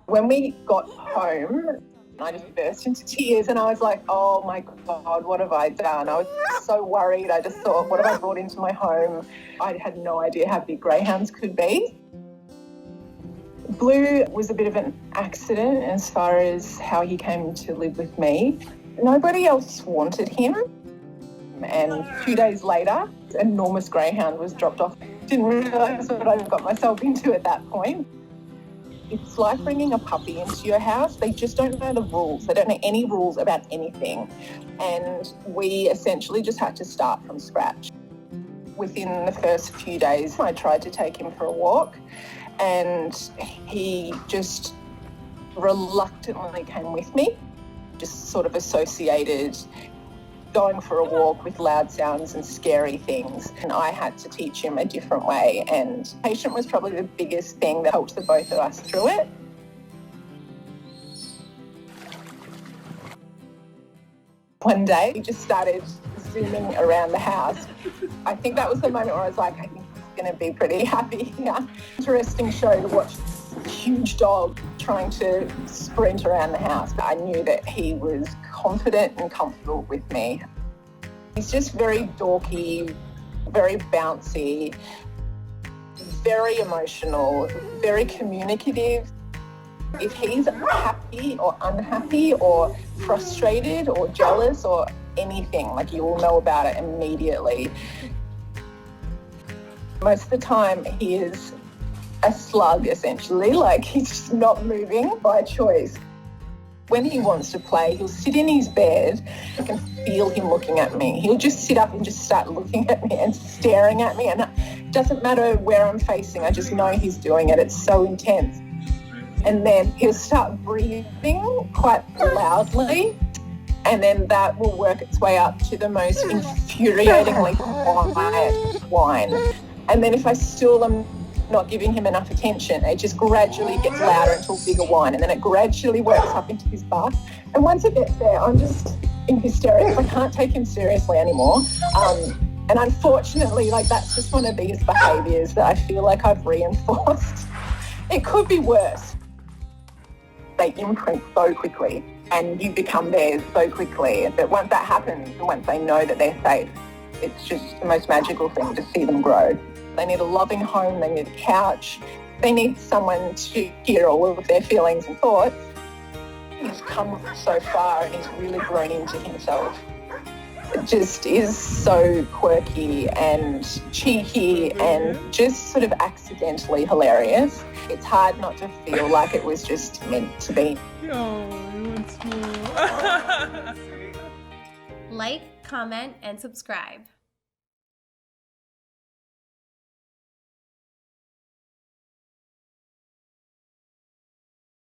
When we got home, I just burst into tears and I was like, oh my God, what have I done? I was so worried. I just thought, what have I brought into my home? I had no idea how big greyhounds could be. Blue was a bit of an accident as far as how he came to live with me. Nobody else wanted him. And 2 days later, an enormous greyhound was dropped off. Didn't realise what I got myself into at that point. It's like bringing a puppy into your house. They just don't know the rules. They don't know any rules about anything. And we essentially just had to start from scratch. Within the first few days, I tried to take him for a walk and he just reluctantly came with me, just sort of associated going for a walk with loud sounds and scary things. And I had to teach him a different way. And patient was probably the biggest thing that helped the both of us through it. One day, we just started zooming around the house. I think that was the moment where I was like, I think he's going to be pretty happy here. Interesting show to watch this huge dog trying to sprint around the house. I knew that he was confident and comfortable with me. He's just very dorky, very bouncy, very emotional, very communicative. If he's happy or unhappy or frustrated or jealous or anything, like you will know about it immediately. Most of the time he is a slug essentially, like he's just not moving by choice. When he wants to play, he'll sit in his bed. I can feel him looking at me. He'll just sit up and just start looking at me and staring at me. And it doesn't matter where I'm facing. I just know he's doing it. It's so intense. And then he'll start breathing quite loudly. And then that will work its way up to the most infuriatingly quiet whine. And then if I still am not giving him enough attention, it just gradually gets louder into a bigger whine, and then it gradually works up into his bark. And once it gets there, I'm just in hysterics. I can't take him seriously anymore. And unfortunately, like that's just one of these behaviours that I feel like I've reinforced. It could be worse. They imprint so quickly and you become theirs so quickly. But once that happens, once they know that they're safe, it's just the most magical thing to see them grow. They need a loving home, they need a couch, they need someone to hear all of their feelings and thoughts. He's come so far and he's really grown into himself. It just is so quirky and cheeky and just sort of accidentally hilarious. It's hard not to feel like it was just meant to be. Oh, he wants more. Like, comment, and subscribe.